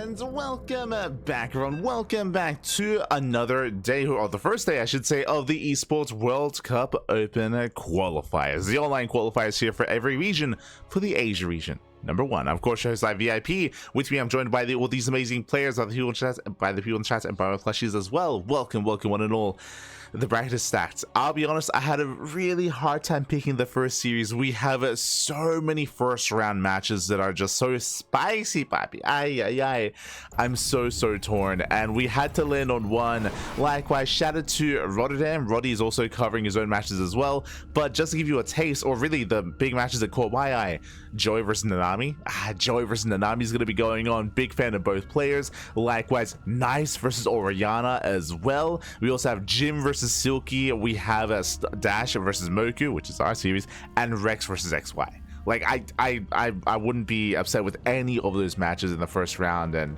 and welcome back, everyone. Welcome back to another day, or the first day, I should say, of the Esports World Cup Open Qualifiers. The online qualifiers here for every region, for the Asia region. Number one, of course, shows live VIP. With me, I'm joined by all these amazing players, by the people in chat, and by my plushies as well. Welcome, one and all. The bracket is stacked. I'll be honest, I had a really hard time picking the first series. We have so many first round matches that are just so spicy, papi. I'm so torn, and we had to land on one. Likewise, shout out to Rotterdam. Roddy is also covering his own matches as well. But just to give you a taste, or really the big matches that caught my eye, Joey versus Nanami. Joey versus Nanami is going to be going on. Big fan of both players. Likewise, Nice versus Oriana as well. We also have Jim versus Silky. We have DaSh versus Mokou, which is our series, and Rex versus XY. Like I wouldn't be upset with any of those matches in the first round, and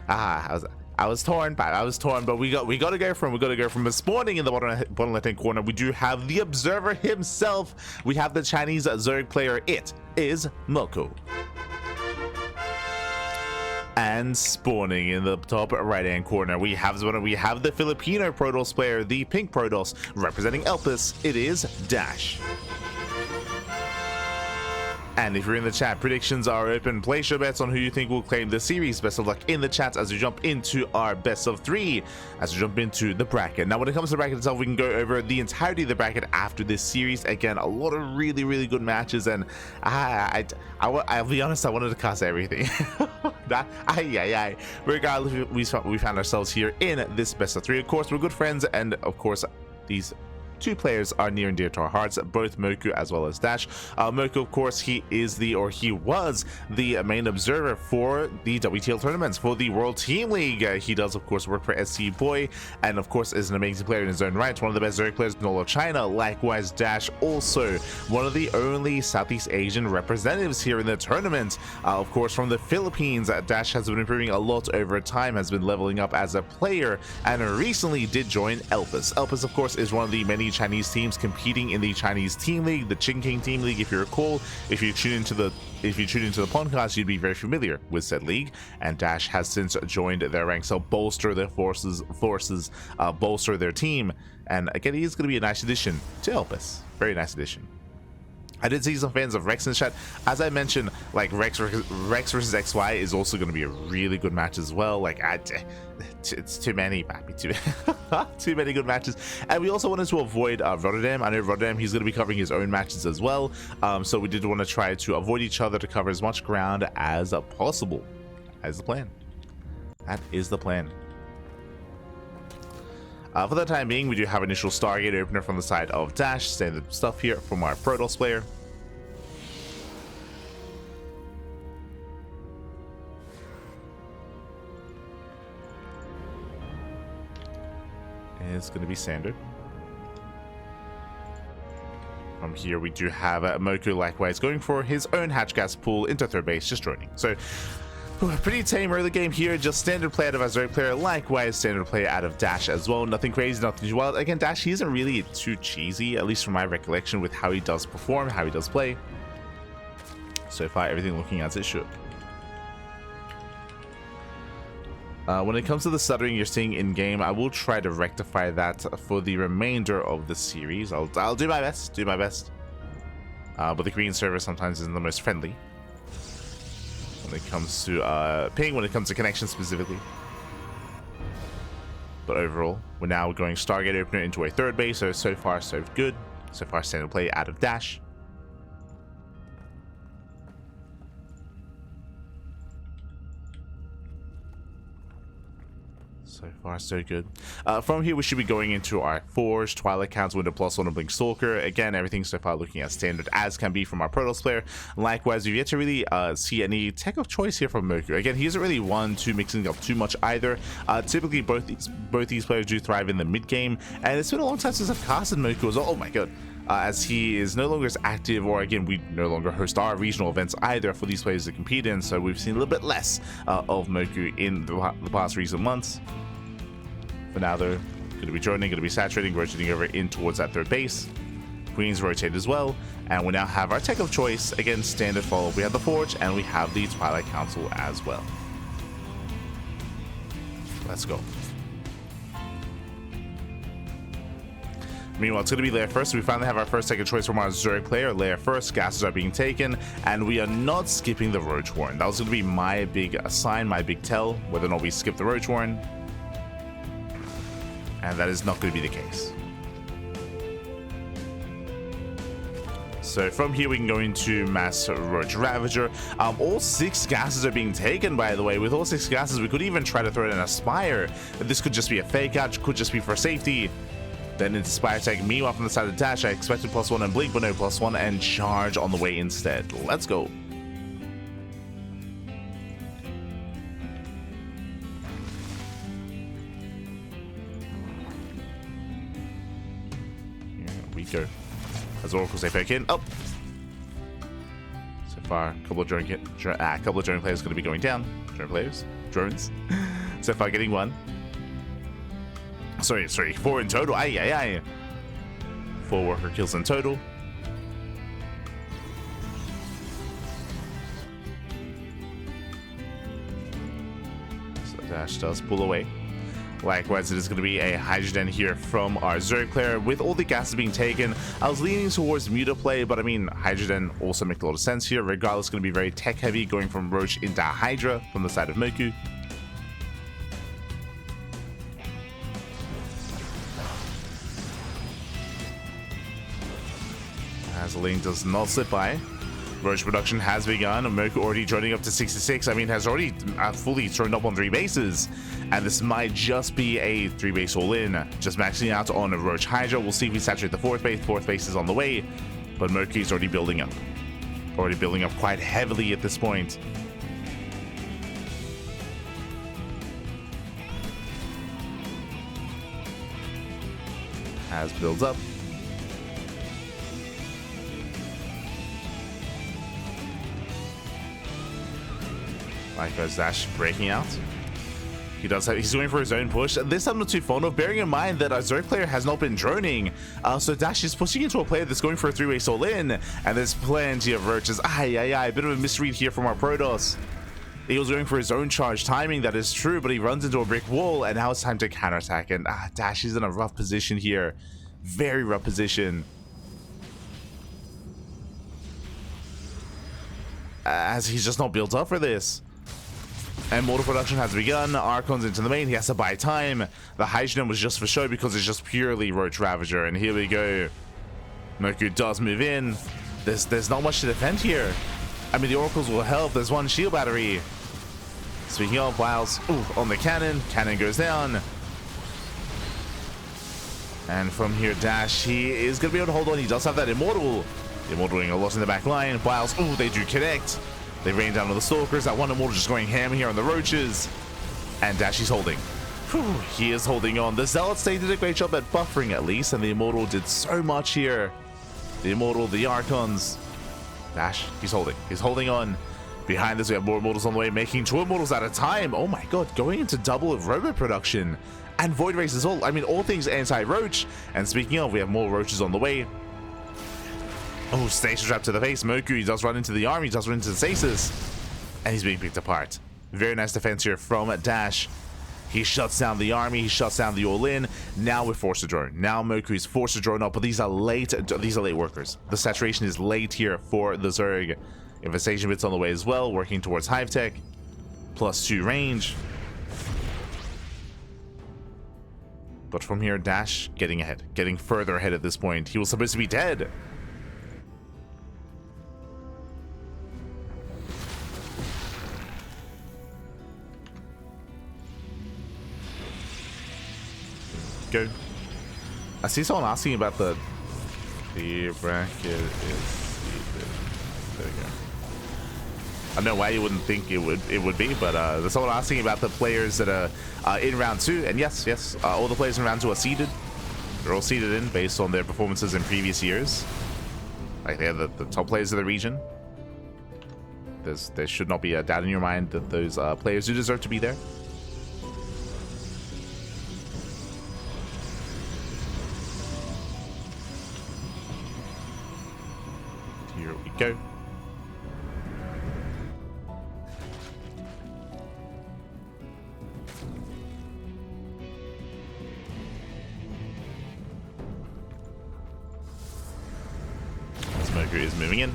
I was torn, but we got to go from this morning in the bottom left hand corner. We do have the observer himself. We have the Chinese Zerg player. It is Mokou. And spawning in the top right hand corner, we have the Filipino Protoss player, the pink Protoss, representing Elpis. It is DaSh. And if you're in the chat, predictions are open. Place your bets on who you think will claim the series. Best of luck in the chat as we jump into our best of three, as we jump into the bracket. Now, when it comes to the bracket itself, we can go over the entirety of the bracket after this series. Again, a lot of really good matches, and I'll be honest, I wanted to cast everything. Regardless, we found ourselves here in this best of three. Of course, we're good friends, and of course, these two players are near and dear to our hearts, both Mokou as well as DaSh. Mokou, of course, he was the main observer for the WTL tournaments for the World Team League. He does, of course, work for SC Boy, and of course is an amazing player in his own right, one of the best Zerg players in all of China. Likewise, DaSh, also one of the only Southeast Asian representatives here in the tournament. Of course, from the Philippines, DaSh has been improving a lot over time, has been leveling up as a player, and recently did join Elpis. Elpis, of course, is one of the many Chinese teams competing in the Chinese Team League, the Chicken King Team League. If you recall, if you tune into the podcast, you'd be very familiar with said league. And DaSh has since joined their ranks, so bolster their forces, bolster their team. And again, he's going to be a nice addition to help us. Very nice addition. I did see some fans of Rex in the chat. As I mentioned, like Rex versus XY is also going to be a really good match as well. Like, it's too many, papi, too many good matches. And we also wanted to avoid Rotterdam. I know Rotterdam, he's going to be covering his own matches as well. So we did want to try to avoid each other to cover as much ground as possible. That is the plan. That is the plan. For the time being, we do have initial Stargate opener from the side of DaSh. Standard stuff here from our Protoss player. It's going to be standard. From here, we do have Mokou likewise going for his own hatch gas pool into third base, just joining. So, pretty tame early game here, just standard play out of our Zerg player, likewise standard play out of DaSh as well. Nothing crazy, nothing too wild. Again, DaSh, he isn't really too cheesy, at least from my recollection, with how he does perform, how he does play. So far, everything looking as it should. When it comes to the stuttering you're seeing in game, I will try to rectify that for the remainder of the series. I'll do my best, but the green server sometimes isn't the most friendly when it comes to ping, when it comes to connection specifically. But overall, we're now going Stargate opener into a third base, so far so good. So far standard play out of DaSh. So far, so good. From here, we should be going into our Forge, Twilight Counts, Winter Plus, One, and Blink Stalker. Again, everything so far looking as standard as can be from our Protoss player. Likewise, we've yet to really see any tech of choice here from Mokou. Again, he isn't really one to mixing up too much either. Typically, both these players do thrive in the mid game, and it's been a long time since I've casted Mokou as well. Oh my god. As he is no longer as active, or again, we no longer host our regional events either for these players to compete in, so we've seen a little bit less of Mokou in the past recent months. For now, though, going to be joining, going to be saturating, rotating over in towards that third base. Queens rotate as well, and we now have our tech of choice. Again, standard follow. We have the Forge, and we have the Twilight Council as well. Let's go. Meanwhile, it's going to be Lair first. We finally have our first second choice from our Zerg player. Lair first, gases are being taken, and we are not skipping the Roach Warren. That was going to be my big sign, my big tell, whether or not we skip the Roach Warren. And that is not going to be the case. So from here, we can go into Mass Roach Ravager. All 6 gases are being taken, by the way. With all 6 gases, we could even try to throw in an Aspire. This could just be a fake out, could just be for safety. Then into Spire Tag. Meanwhile, from the side of DaSh, I expected +1 and Blink, but no +1 and Charge on the way instead. Let's go. Here we go. As Oracles, they poke in. Oh! So far, a couple of drone players going to be going down. Drones. So far, getting 1. Sorry, 4 in total. Aye. 4 worker kills in total. So DaSh does pull away. Likewise, it is going to be a Hydrogen here from our Zerg player. With all the gases being taken, I was leaning towards Muta play, but I mean, Hydrogen also makes a lot of sense here. Regardless, going to be very tech heavy, going from Roach into Hydra from the side of Mokou. As the lane does not slip by. Roach production has begun. Mokou already joining up to 66. I mean, has already fully turned up on 3 bases. And this might just be a 3 base all-in. Just maxing out on a Roach Hydra. We'll see if we saturate the 4th base. 4th base is on the way. But Mokou is already building up. Already building up quite heavily at this point. Has builds up. Likewise, DaSh breaking out. He's going for his own push. This I'm not too fond of, bearing in mind that our Zerg player has not been droning. So DaSh is pushing into a player that's going for a 3-way soul in, and there's plenty of roaches. A bit of a misread here from our Protoss. He was going for his own charge timing, that is true, but he runs into a brick wall, and now it's time to counterattack. And DaSh is in a rough position here. Very rough position. As he's just not built up for this. And mortal production has begun. Archon's into the main. He has to buy time. The Hydrogen was just for show because it's just purely Roach Ravager. And here we go. Mokou does move in. There's not much to defend here. I mean, the Oracles will help. There's 1 shield battery. Speaking of, Wiles on the cannon. Cannon goes down. And from here, DaSh, he is going to be able to hold on. He does have that Immortal. Immortal doing a lot in the back line. Wiles, they do connect. They rain down on the Stalkers. That 1 Immortal just going ham here on the Roaches. And DaSh is holding. Whew, he is holding on. The Zealots, they did a great job at buffering at least. And the Immortal did so much here. The Immortal, the Archons. DaSh, he's holding. He's holding on. Behind this, we have more Immortals on the way, making 2 Immortals at a time. Oh my god, going into double of Robot production. And Void Race as well. I mean, all things anti-Roach. And speaking of, we have more Roaches on the way. Oh, Stasis Trap to the face. Mokou, he does run into the army, he does run into the Stasis. And he's being picked apart. Very nice defense here from DaSh. He shuts down the army, he shuts down the all-in. Now we're forced to drone. Now Mokou is forced to drone up, but these are late workers. The saturation is late here for the Zerg. Infestation bits on the way as well, working towards Hive Tech. +2 range. But from here, DaSh getting ahead, getting further ahead at this point. He was supposed to be dead. Go. I see someone asking about the bracket is seated. There we go. I don't know why you wouldn't think it would be, but there's someone asking about the players that are in round 2, and yes, all the players in round 2 are seeded. They're all seeded in based on their performances in previous years. Like they're the top players of the region. There should not be a doubt in your mind that those players do deserve to be there. Here we go. Mokou is moving in.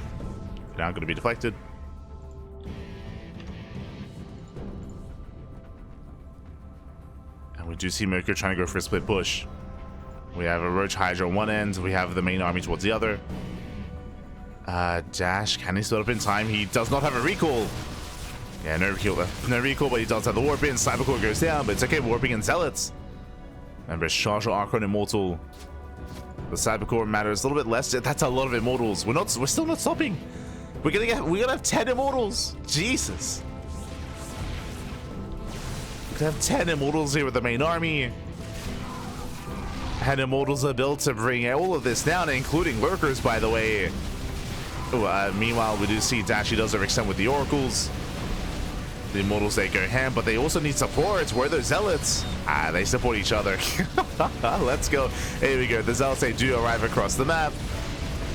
Now going to be deflected. And we do see Mokou trying to go for a split push. We have a Roach Hydra on one end. We have the main army towards the other. DaSh, can he split up in time? He does not have a recall. Yeah, no recall, but he does have the warp in. Cybercore goes down, but it's okay. Warping and Zealots. Remember, Charge Archon Immortal. The Cybercore matters a little bit less. That's a lot of Immortals. We're still not stopping. We're gonna have 10 Immortals. Jesus. We're gonna have 10 Immortals here with the main army. And Immortals are built to bring all of this down, including Lurkers, by the way. Meanwhile, we do see DaSh, he does overextend with the Oracles. The Immortals, they go ham, but they also need support. Where are those Zealots? They support each other. Let's go. Here we go. The Zealots, they do arrive across the map.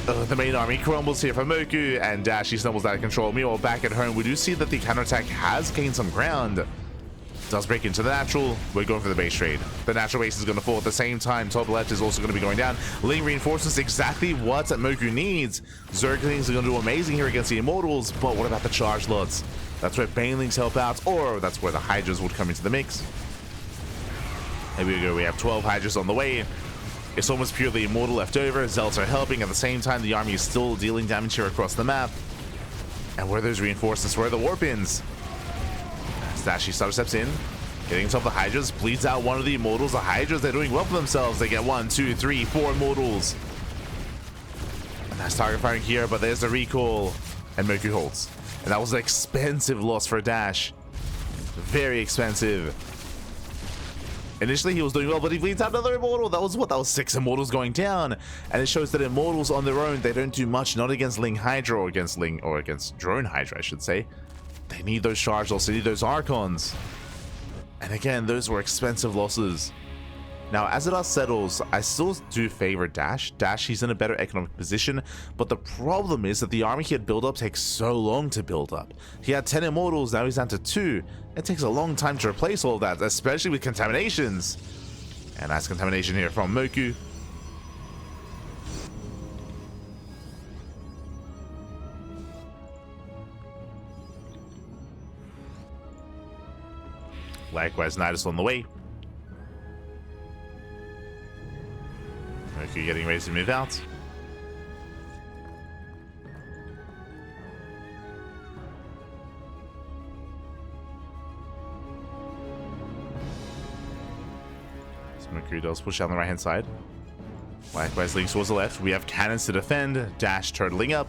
The main army crumbles here for Mokou, and DaSh, he stumbles out of control. Meanwhile, back at home, we do see that the counterattack has gained some ground. Does break into the natural. We're going for the base trade. The natural base is going to fall at the same time. Top left is also going to be going down. Ling reinforces exactly what Mokou needs. Zerglings are going to do amazing here against the Immortals, but what about the charge lots? That's where Banelings help out, or that's where the Hydras would come into the mix. Here we go. We have 12 Hydras on the way. It's almost purely Immortal left over. Zealots are helping. At the same time, the army is still dealing damage here across the map. And where are those reinforcements? Where are the warp-ins? DaSh, he steps in, getting himself the Hydras, bleeds out one of the Immortals. The Hydras, they're doing well for themselves. They get 1, 2, 3, 4 Immortals. And that's target firing here, but there's the recall, and Mokou holds. And that was an expensive loss for DaSh. Very expensive. Initially, he was doing well, but he bleeds out another Immortal. That was 6 Immortals going down. And it shows that Immortals on their own, they don't do much, not against Ling Hydra or against Drone Hydra, I should say. They need those charge loss, they need those Archons. And again, those were expensive losses. Now, as it all settles, I still do favor DaSh. DaSh, he's in a better economic position, but the problem is that the army he had built up takes so long to build up. He had 10 Immortals, now he's down to 2. It takes a long time to replace all of that, especially with contaminations. And that's contamination here from Mokou. Likewise, Nidus on the way. Mokou getting ready to move out. So Mokou does push down the right hand side. Likewise, links towards the left. We have cannons to defend. DaSh turtling up.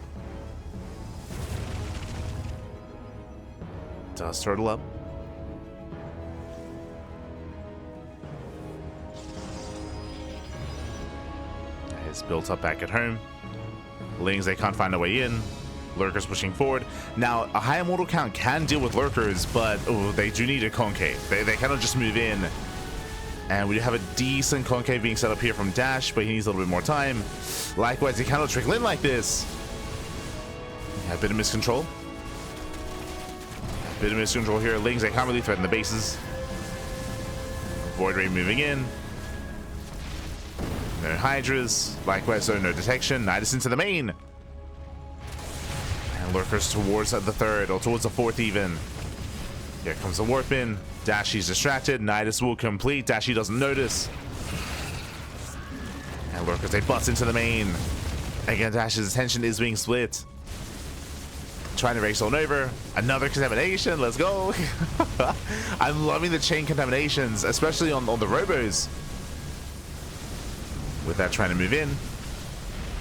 Does turtle up. It's built up back at home. Lings, they can't find a way in. Lurkers pushing forward. Now, a high Immortal count can deal with Lurkers, but they do need a concave. They cannot just move in. And we have a decent concave being set up here from DaSh, but he needs a little bit more time. Likewise, he cannot trickle in like this. Yeah, a bit of miscontrol. A bit of miscontrol here. Lings, they can't really threaten the bases. Void Ray moving in. No Hydras, likewise, so no detection. Nidus into the main. And Lurkers towards the third, or towards the fourth even. Here comes the warp in. DaSh, he's distracted. Nidus will complete. DaSh, he doesn't notice. And Lurkers, they bust into the main. Again, DaSh's attention is being split. Trying to race on over. Another contamination. Let's go. I'm loving the chain contaminations, especially on the robos. With that trying to move in.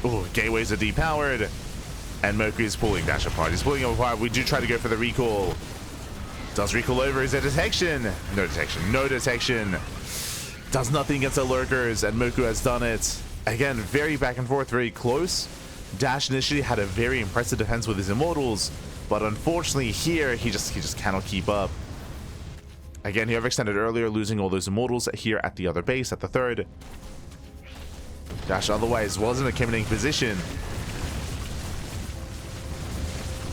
Oh, gateways are depowered. And Mokou is pulling DaSh apart. He's pulling him apart. We do try to go for the recall. Does recall over. Is there detection? No detection. No detection. Does nothing against the Lurkers. And Mokou has done it. Again, very back and forth, very close. DaSh initially had a very impressive defense with his Immortals. But unfortunately here, he just cannot keep up. Again, he overextended earlier, losing all those Immortals here at the other base, at the third. DaSh otherwise was in a commanding position.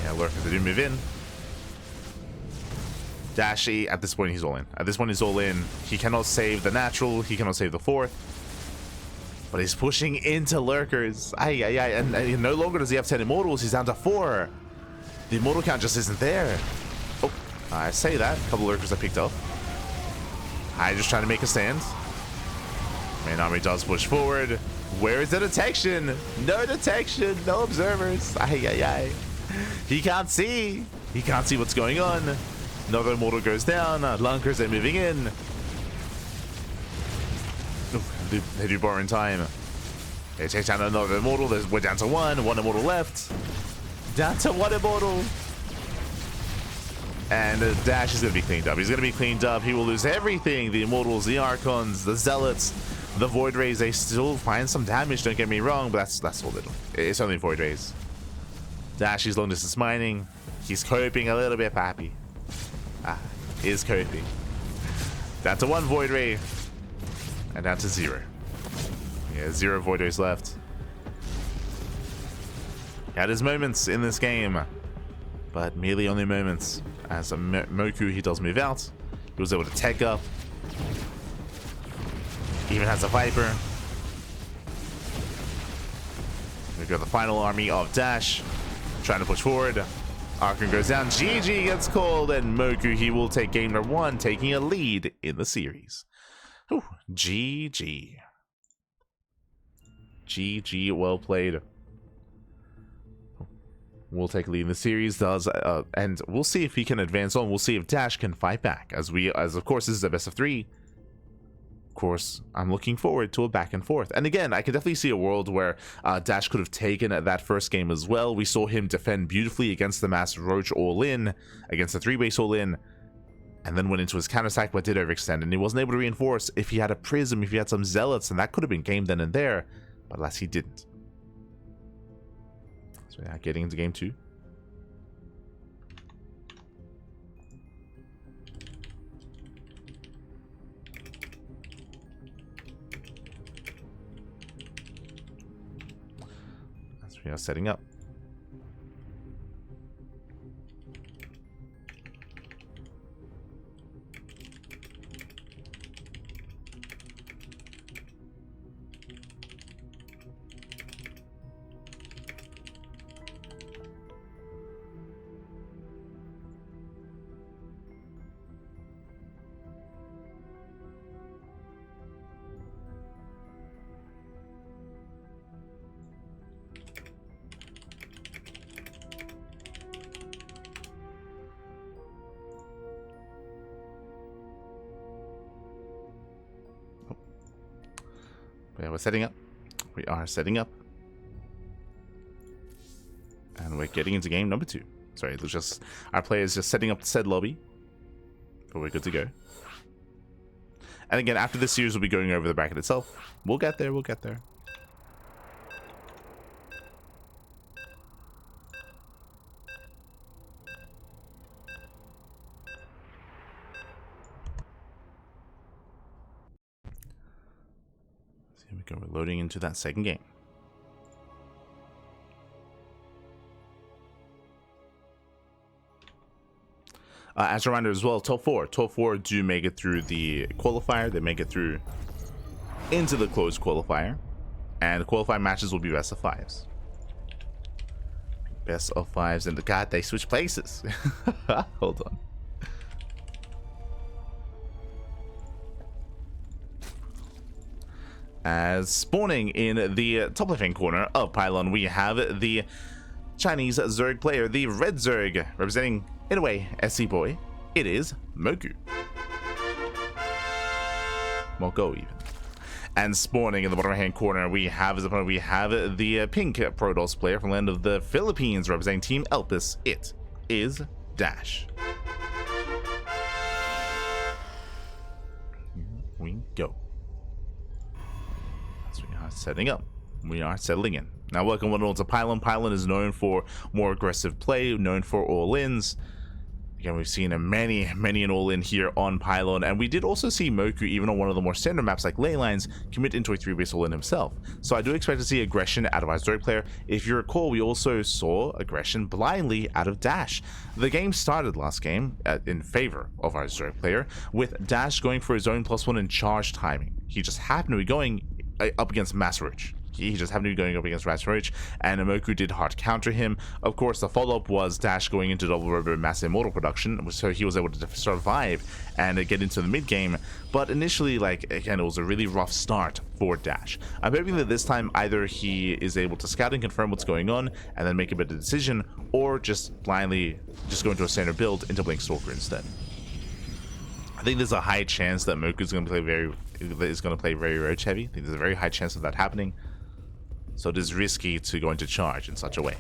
Yeah, Lurkers, they do move in. DaSh, at this point, he's all in. At this point, he's all in. He cannot save the natural. He cannot save the fourth. But he's pushing into lurkers. And no longer does he have 10 immortals. He's down to 4. The immortal count just isn't there. Oh, I say that. A couple lurkers I picked up. I just trying to make a stand. Main army does push forward. Where is the detection? No detection. No observers. He can't see. He can't see what's going on. Another immortal goes down. Lunkers are moving in. They do borrow in time. They take down another immortal. We're down to 1. 1 immortal left. Down to 1 immortal. And DaSh is going to be cleaned up. He's going to be cleaned up. He will lose everything. The immortals, the archons, the zealots, the void rays. They still find some damage, don't get me wrong, but that's all they do. It's only void rays. DaSh is long distance mining. He's coping a little bit, pappy. Is coping. Down to 1 void ray. And down to 0. Yeah, 0 void rays left. He had his moments in this game, but merely only moments. As a Mokou, he does move out. He was able to tech up. He even has a Viper. We've got the final army of DaSh trying to push forward. Archon goes down. GG gets called, and Mokou, he will take game number 1, taking a lead in the series. Whew, GG. GG, well played. We'll take a lead in the series, and we'll see if he can advance on. We'll see if DaSh can fight back, as of course this is a best of 3. Of course, I'm looking forward to a back and forth. And again, I could definitely see a world where DaSh could have taken that first game as well. We saw him defend beautifully against the Mass Roach all-in, against the 3-base all-in, and then went into his counterattack but did overextend, and he wasn't able to reinforce. If he had a Prism, if he had some Zealots, and that could have been game then and there, but alas, he didn't. So yeah, getting into game 2. As we are setting up. Yeah, we're setting up. We are setting up. And we're getting into game number 2. Sorry, it was just our players just setting up the said lobby. But we're good to go. And again, after this series, we'll be going over the bracket itself. We'll get there, we'll get there. Here we go, we're loading into that second game. As a reminder as well, top four do make it through the qualifier. They make it through into the closed qualifier, and the qualifying matches will be best of 5s. Best of 5s, and God, they switch places. Hold on. As spawning in the top left-hand corner of Pylon, we have the Chinese Zerg player, the Red Zerg, representing, in a way, SC Boy. It is Mokou. Mokou, even. And spawning in the bottom right-hand corner, we have as opponent, we have the pink Protoss player from the land of the Philippines, representing Team Elpis. It is DaSh. Here we go. We are setting up. We are settling in. Now, welcome one and all to Pylon. Pylon is known for more aggressive play, known for all-ins. Again, we've seen many an all-in here on Pylon, and we did also see Mokou, even on one of the more standard maps like Ley Lines, commit into a 3-base all-in himself. So I do expect to see aggression out of our Zerg player. If you recall, we also saw aggression blindly out of DaSh. The game started last game in favor of our Zerg player, with DaSh going for his own +1 in charge timing. He just happened to be going up against Mass Roach. He just happened to be going up against Mass Roach, and Mokou did hard counter him. Of course, the follow-up was DaSh going into double robo mass immortal production, so he was able to survive and get into the mid game. But initially, like, again, it was a really rough start for DaSh. I'm hoping that this time either he is able to scout and confirm what's going on and then make a better decision, or just blindly just go into a standard build into Blink Stalker instead. I think there's a high chance that Mokou is going to play very roach heavy. I think there's a very high chance of that happening. So it is risky to go into charge in such a way.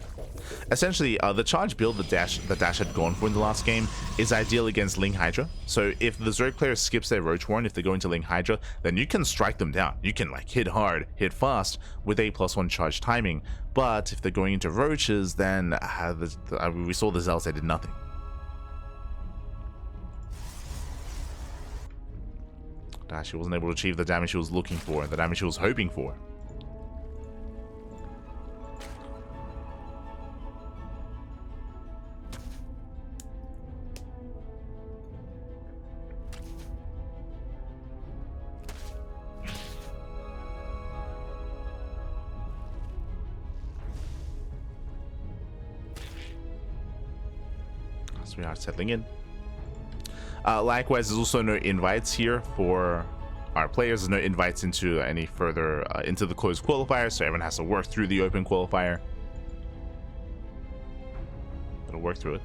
Essentially, the charge build that DaSh had gone for in the last game is ideal against Ling Hydra. So if the Zerg player skips their Roach Warren, if they go into Ling Hydra, then you can strike them down. You can like hit hard, hit fast with a +1 charge timing. But if they're going into Roaches, then we saw the Zealots, they did nothing. DaSh wasn't able to achieve the damage he was looking for, the damage he was hoping for. We are settling in. Likewise, there's also no invites here for our players. There's no invites into any further into the closed qualifier, so everyone has to work through the open qualifier. It'll work through it.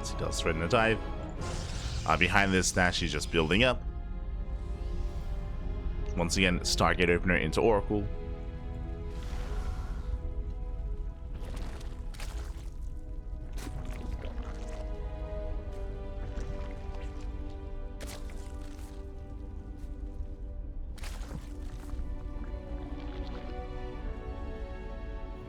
He does threaten a dive. Behind this, DaSh is just building up. Once again, Stargate opener into Oracle.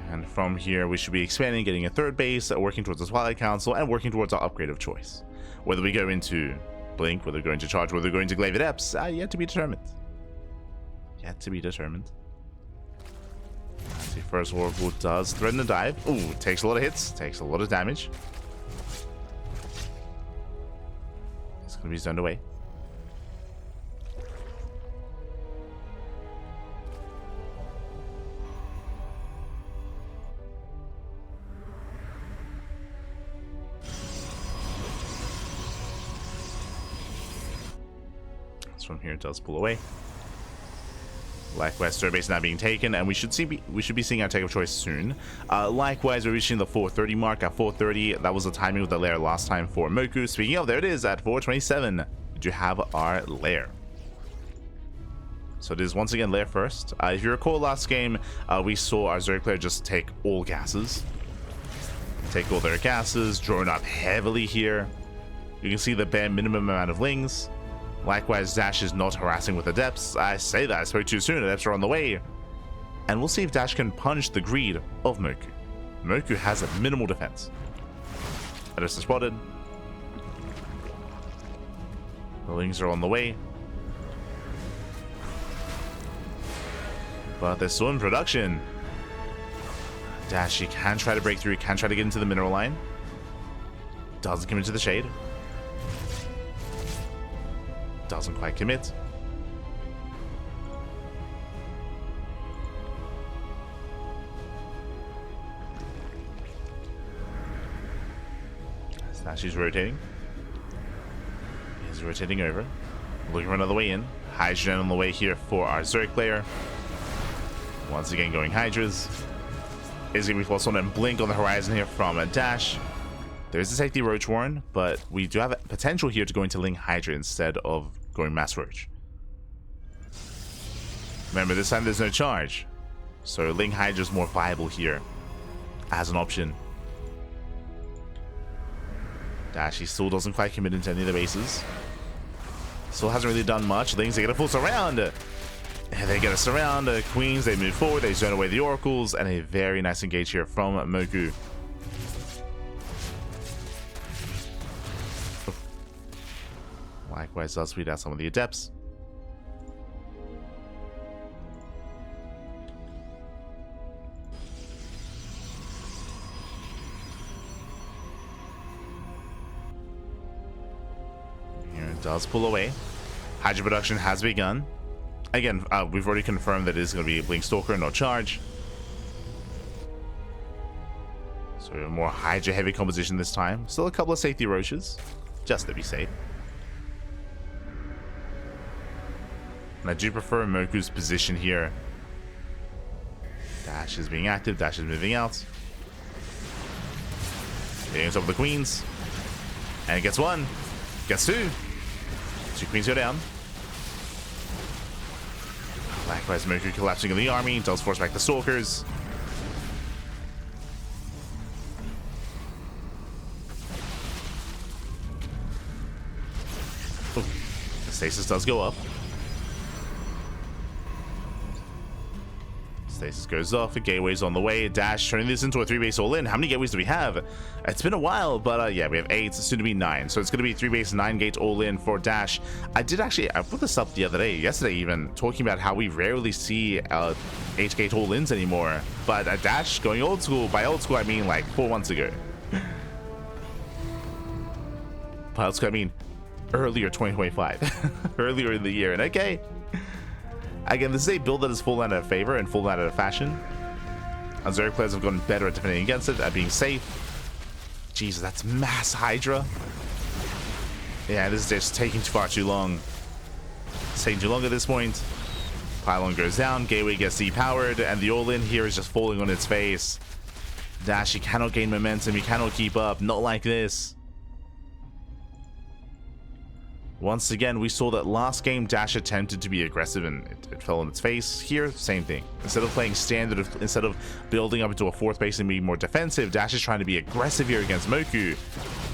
And from here, we should be expanding, getting a third base, working towards the Twilight Council, and working towards our upgrade of choice. Whether we go into Blink, whether we go into Charge, whether we go into Glaive Adepts, yet to be determined. Yet to be determined. The first Oracle does threaten a dive. Ooh, takes a lot of hits, takes a lot of damage. It's going to be zoned away. From here, it does pull away. Likewise, third base now being taken, and we should be seeing our take of choice soon. Likewise, we're reaching the 430 mark. At 430, that was the timing of the lair last time for Mokou. Speaking of, there it is at 427. We do have our lair. So it is once again lair first. If you recall last game, we saw our Zerg player just take all gases. Take all their gases, drone up heavily here. You can see the bare minimum amount of lings. Likewise, DaSh is not harassing with Adepts. I say that, I spoke too soon, Adepts are on the way. And we'll see if DaSh can punish the greed of Mokou. Mokou has a minimal defense. Adepts are spotted. The lings are on the way. But they're still in production. DaSh, he can try to break through, can try to get into the mineral line. Doesn't come into the shade. Doesn't quite commit. DaSh is rotating. He's rotating over. Looking for another way in. Hydrogen on the way here for our Zerg player. Once again going Hydras. Is going to be +1 and Blink on the horizon here from DaSh. There's a safety Roach Warren, but we do have a potential here to go into Ling Hydra instead of going Mass Roach. Remember, this time there's no charge, so Ling Hydra is more viable here as an option. DaSh, he still doesn't quite commit into any of the bases. Still hasn't really done much. Lings, they get a full surround. And they get a surround. Queens, they move forward, they zone away the Oracles, and a very nice engage here from Mokou. Likewise, does weed out some of the Adepts. does pull away. Hydra production has begun. Again, we've already confirmed that it is going to be Blink Stalker, no charge. So a more Hydra heavy composition this time. Still a couple of safety roaches, just to be safe. And I do prefer Mokou's position here. DaSh is being active, DaSh is moving out. Getting on top of the queens. And gets one. Gets two. Two queens go down. Likewise, Mokou collapsing in the army. Does force back the stalkers. Oh, the stasis does go up. Stasis goes off, a gateway's on the way. DaSh turning this into a 3-base all-in. How many gateways do we have? It's been a while, but yeah, we have 8, soon to be 9. So it's going to be 3-base, 9-gate all-in for DaSh. I put this up the other day, yesterday even, talking about how we rarely see 8-gate all-ins anymore. But DaSh going old school, by old school I mean like 4 months ago. By old school I mean earlier 2025. Earlier in the year, and okay. Again, this is a build that is full out of favor and full out of fashion. Zerg players have gotten better at defending against it, at being safe. Jesus, that's mass Hydra. Yeah, this is just taking far too long. It's taking too long at this point. Pylon goes down, gateway gets depowered, and the all-in here is just falling on its face. DaSh, you cannot gain momentum, you cannot keep up, not like this. Once again, we saw that last game DaSh attempted to be aggressive and it fell on its face. Here, same thing. Instead of playing standard, instead of building up into a 4th base and being more defensive, DaSh is trying to be aggressive here against Mokou.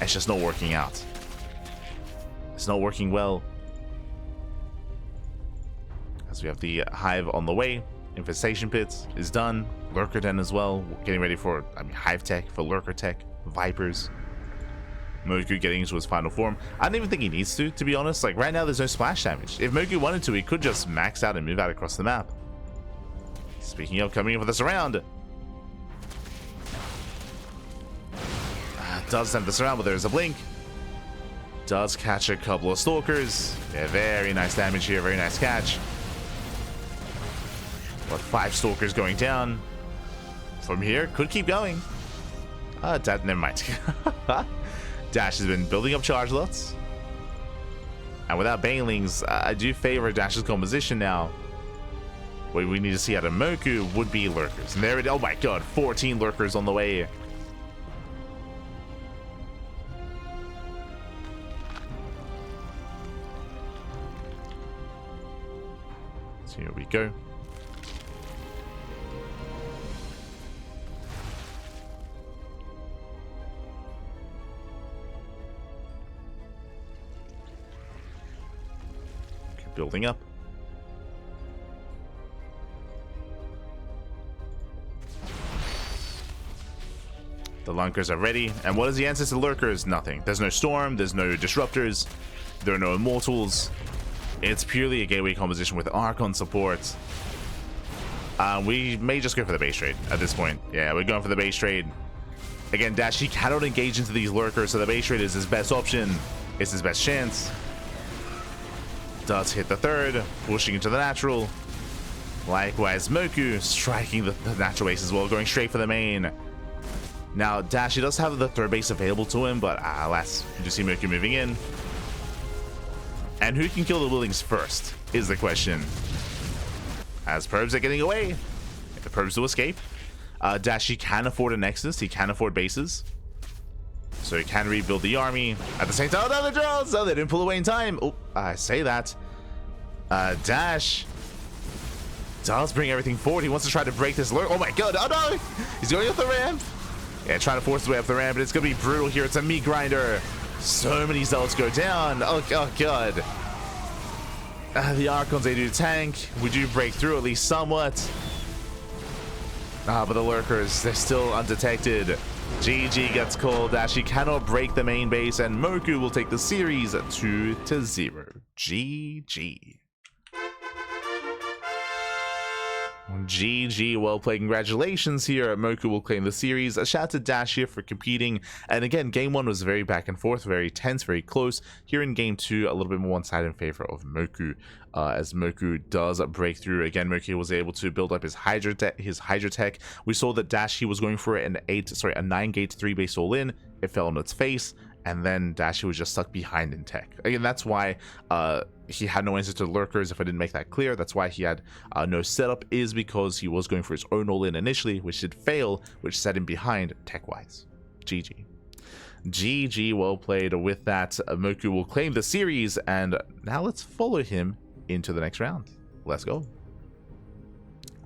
It's just not working out. It's not working well. As we have the Hive on the way. Infestation Pits is done. Lurker Den as well. Getting ready for, Hive Tech, for Lurker Tech. Vipers. Mokou getting into his final form. I don't even think he needs to be honest. Like, right now, there's no splash damage. If Mokou wanted to, he could just max out and move out across the map. Speaking of, coming in for the surround. Does have the surround, but there's a blink. Does catch a couple of stalkers. Yeah, very nice damage here. Very nice catch. But 5 stalkers going down. From here, could keep going. Never mind. DaSh has been building up charge lots. And without Banelings, I do favor DaSh's composition now. What we need to see out of Mokou would be lurkers. And there it is. Oh my god, 14 lurkers on the way. So here we go. Building up. The Lunkers are ready. And what is the answer to lurkers? Nothing. There's no storm, there's no disruptors, there are no immortals. It's purely a gateway composition with Archon support. We may just go for the base trade at this point. Yeah, we're going for the base trade. Again, DaSh, he cannot engage into these lurkers, so the base trade is his best option. It's his best chance. Does hit the 3rd, pushing into the natural. Likewise, Mokou striking the natural base as well, going straight for the main. Now, DaSh, he does have the 3rd base available to him, but alas, you just see Mokou moving in. And who can kill the Willings first is the question. As Probes are getting away, the Probes do escape. DaSh, he can afford a Nexus, he can afford bases. So he can rebuild the army. At the same time, oh, no, the draws! Oh, they didn't pull away in time. Oh, I say that. DaSh does bring everything forward. He wants to try to break this lurk. Oh my god, oh no! He's going up the ramp. Yeah, trying to force his way up the ramp, but it's going to be brutal here. It's a meat grinder. So many Zealots go down. Oh god. The Archons, they do tank. We do break through at least somewhat. But the lurkers, they're still undetected. GG gets called. DaSh cannot break the main base, and Mokou will take the series 2-0. GG. GG, well played. Congratulations here. Mokou will claim the series. A shout out to DaSh here for competing. And again, game 1 was very back and forth, very tense, very close. Here in game 2, a little bit more one-sided in favor of Mokou. As Mokou does break through. Again, Mokou was able to build up his Hydra tech. We saw that DaSh, he was going for a 9-gate 3-base all-in. It fell on its face. And then DaSh was just stuck behind in tech. Again, that's why he had no answer to lurkers, if I didn't make that clear. That's why he had no setup, is because he was going for his own all-in initially, which did fail, which set him behind tech-wise. GG. GG, well played. With that, Mokou will claim the series, and now let's follow him into the next round. Let's go.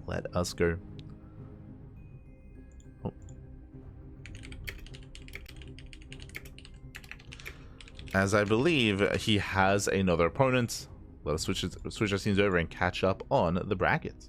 Let us go. As I believe he has another opponent. Let us switch our scenes over and catch up on the bracket.